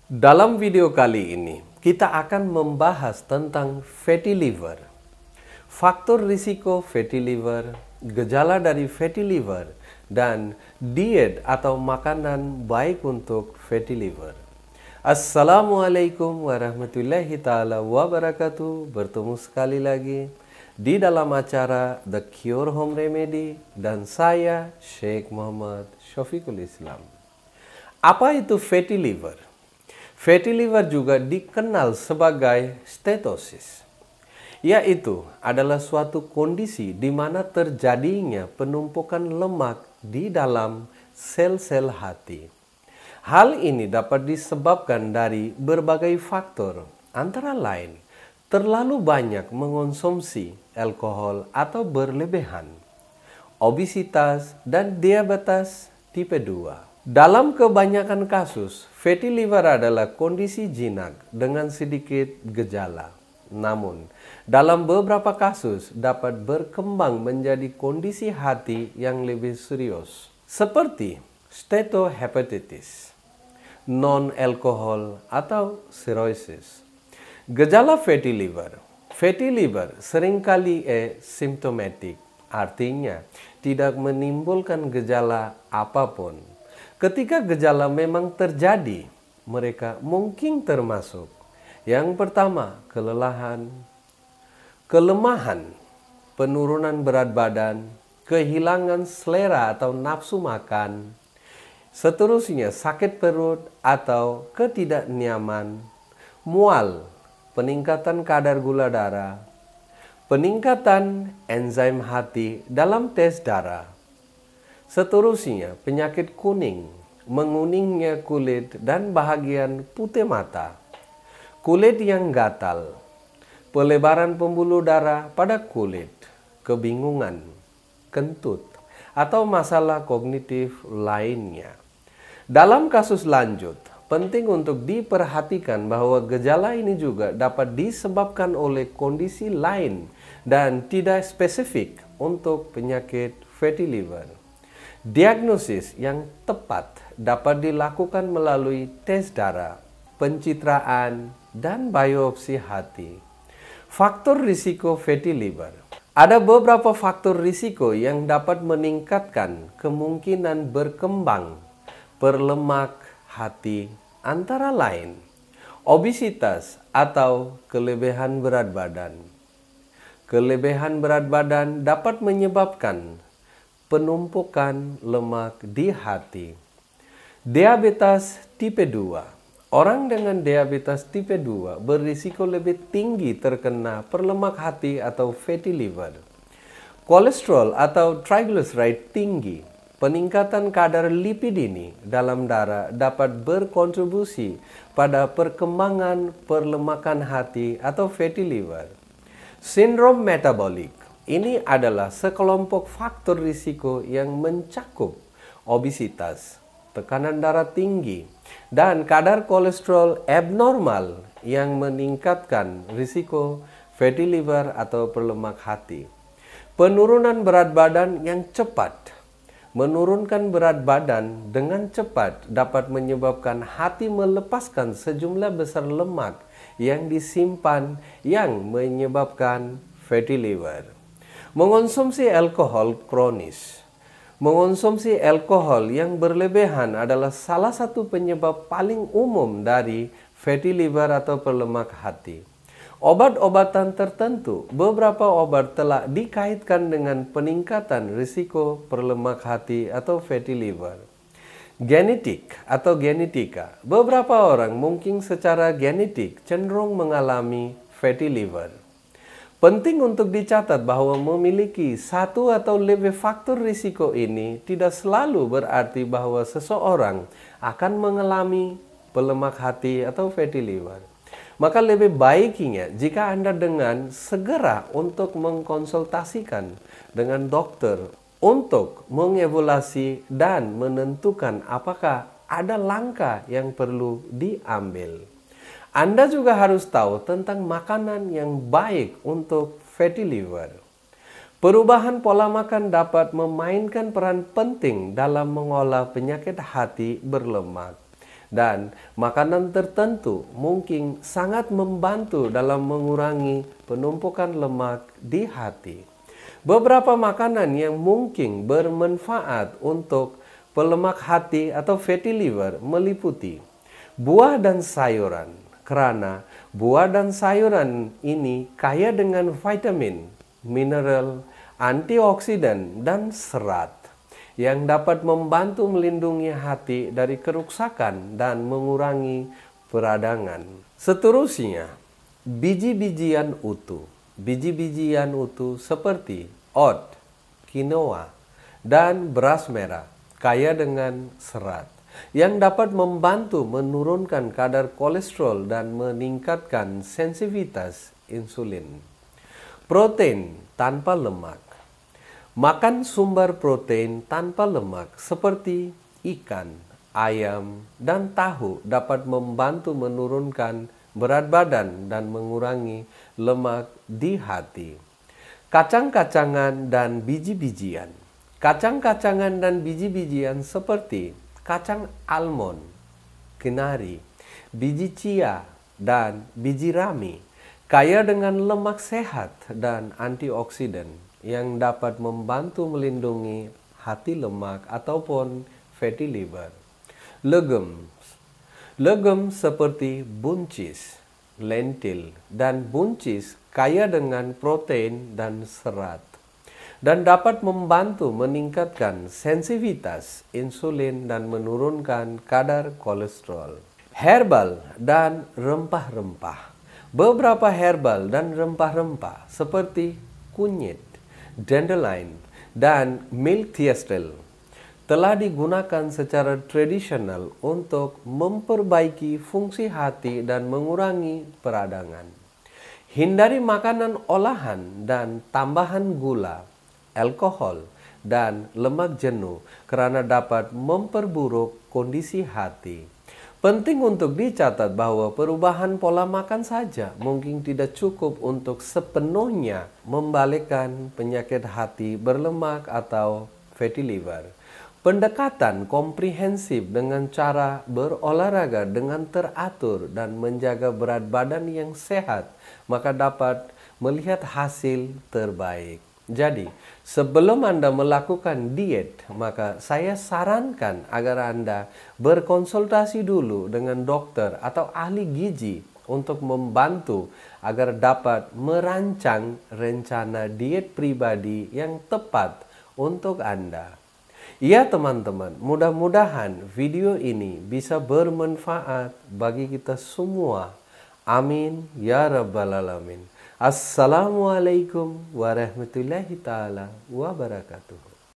Dalam video kali ini, kita akan membahas tentang fatty liver, faktor risiko fatty liver, gejala dari fatty liver, dan diet atau makanan baik untuk fatty liver. Assalamualaikum warahmatullahi taala wabarakatuh. Bertemu sekali lagi di dalam acara The Cure Home Remedy dan saya Sheikh Muhammad Syafiqul Islam. Apa itu fatty liver? Fatty liver juga dikenal sebagai stetosis, yaitu adalah suatu kondisi di mana terjadinya penumpukan lemak di dalam sel-sel hati. Hal ini dapat disebabkan dari berbagai faktor, antara lain terlalu banyak mengonsumsi alkohol atau berlebihan, obesitas, dan diabetes tipe 2. Dalam kebanyakan kasus, fatty liver adalah kondisi jinak dengan sedikit gejala. Namun, dalam beberapa kasus dapat berkembang menjadi kondisi hati yang lebih serius, seperti steatohepatitis, non-alkohol, atau cirrhosis. Gejala fatty liver. Fatty liver seringkali asimptomatik, artinya tidak menimbulkan gejala apapun. Ketika gejala memang terjadi, mereka mungkin termasuk yang pertama, kelemahan, penurunan berat badan, kehilangan selera atau nafsu makan, seterusnya sakit perut atau ketidaknyaman, mual, peningkatan kadar gula darah, peningkatan enzim hati dalam tes darah. Seterusnya, penyakit kuning, menguningnya kulit dan bahagian putih mata, kulit yang gatal, pelebaran pembuluh darah pada kulit, kebingungan, kentut, atau masalah kognitif lainnya. Dalam kasus lanjut, penting untuk diperhatikan bahwa gejala ini juga dapat disebabkan oleh kondisi lain dan tidak spesifik untuk penyakit fatty liver. Diagnosis yang tepat dapat dilakukan melalui tes darah, pencitraan, dan biopsi hati. Faktor risiko fatty liver. Ada beberapa faktor risiko yang dapat meningkatkan kemungkinan berkembang perlemak hati, antara lain obesitas atau kelebihan berat badan. Kelebihan berat badan dapat menyebabkan penumpukan lemak di hati. Diabetes tipe 2. Orang dengan diabetes tipe 2 berisiko lebih tinggi terkena perlemak hati atau fatty liver. Kolesterol atau triglyceride tinggi. Peningkatan kadar lipidini dalam darah dapat berkontribusi pada perkembangan perlemakan hati atau fatty liver. Sindrom metabolik. Ini adalah sekelompok faktor risiko yang mencakup obesitas, tekanan darah tinggi, dan kadar kolesterol abnormal yang meningkatkan risiko fatty liver atau perlemak hati. Penurunan berat badan yang cepat. Menurunkan berat badan dengan cepat dapat menyebabkan hati melepaskan sejumlah besar lemak yang disimpan yang menyebabkan fatty liver. Mengonsumsi alkohol kronis. Mengonsumsi alkohol yang berlebihan adalah salah satu penyebab paling umum dari fatty liver atau perlemak hati. Obat-obatan tertentu, beberapa obat telah dikaitkan dengan peningkatan risiko perlemak hati atau fatty liver. Genetik atau genetika. Beberapa orang mungkin secara genetik cenderung mengalami fatty liver. Penting untuk dicatat bahwa memiliki satu atau lebih faktor risiko ini tidak selalu berarti bahwa seseorang akan mengalami perlemak hati atau fatty liver. Maka lebih baiknya jika Anda dengan segera untuk mengkonsultasikan dengan dokter untuk mengevaluasi dan menentukan apakah ada langkah yang perlu diambil. Anda juga harus tahu tentang makanan yang baik untuk fatty liver. Perubahan pola makan dapat memainkan peran penting dalam mengolah penyakit hati berlemak. dan makanan tertentu mungkin sangat membantu dalam mengurangi penumpukan lemak di hati. Beberapa makanan yang mungkin bermanfaat untuk pelemak hati atau fatty liver meliputi buah dan sayuran, karena buah dan sayuran ini kaya dengan vitamin, mineral, antioksidan, dan serat yang dapat membantu melindungi hati dari kerusakan dan mengurangi peradangan. Seterusnya, biji-bijian utuh. Biji-bijian utuh seperti oat, quinoa, dan beras merah kaya dengan serat yang dapat membantu menurunkan kadar kolesterol dan meningkatkan sensitivitas insulin. Protein tanpa lemak. Makan sumber protein tanpa lemak seperti ikan, ayam, dan tahu dapat membantu menurunkan berat badan dan mengurangi lemak di hati. Kacang-kacangan dan biji-bijian. Kacang-kacangan dan biji-bijian seperti kacang almond, kenari, biji chia, dan biji rami kaya dengan lemak sehat dan antioksidan yang dapat membantu melindungi hati lemak ataupun fatty liver. Legum. Legum seperti buncis, lentil, dan buncis kaya dengan protein dan serat dan dapat membantu meningkatkan sensitivitas insulin dan menurunkan kadar kolesterol. Herbal dan rempah-rempah. Beberapa herbal dan rempah-rempah seperti kunyit, dandelion, dan milk thistle telah digunakan secara tradisional untuk memperbaiki fungsi hati dan mengurangi peradangan. Hindari makanan olahan dan tambahan gula, alkohol, dan lemak jenuh karena dapat memperburuk kondisi hati. Penting untuk dicatat bahwa perubahan pola makan saja mungkin tidak cukup untuk sepenuhnya membalikkan penyakit hati berlemak atau fatty liver. Pendekatan komprehensif dengan cara berolahraga dengan teratur dan menjaga berat badan yang sehat, maka dapat melihat hasil terbaik. Jadi, sebelum Anda melakukan diet, maka saya sarankan agar Anda berkonsultasi dulu dengan dokter atau ahli gizi untuk membantu agar dapat merancang rencana diet pribadi yang tepat untuk Anda. Ya teman-teman, mudah-mudahan video ini bisa bermanfaat bagi kita semua. Amin ya rabbal alamin. Assalamualaikum warahmatullahi taala wabarakatuh.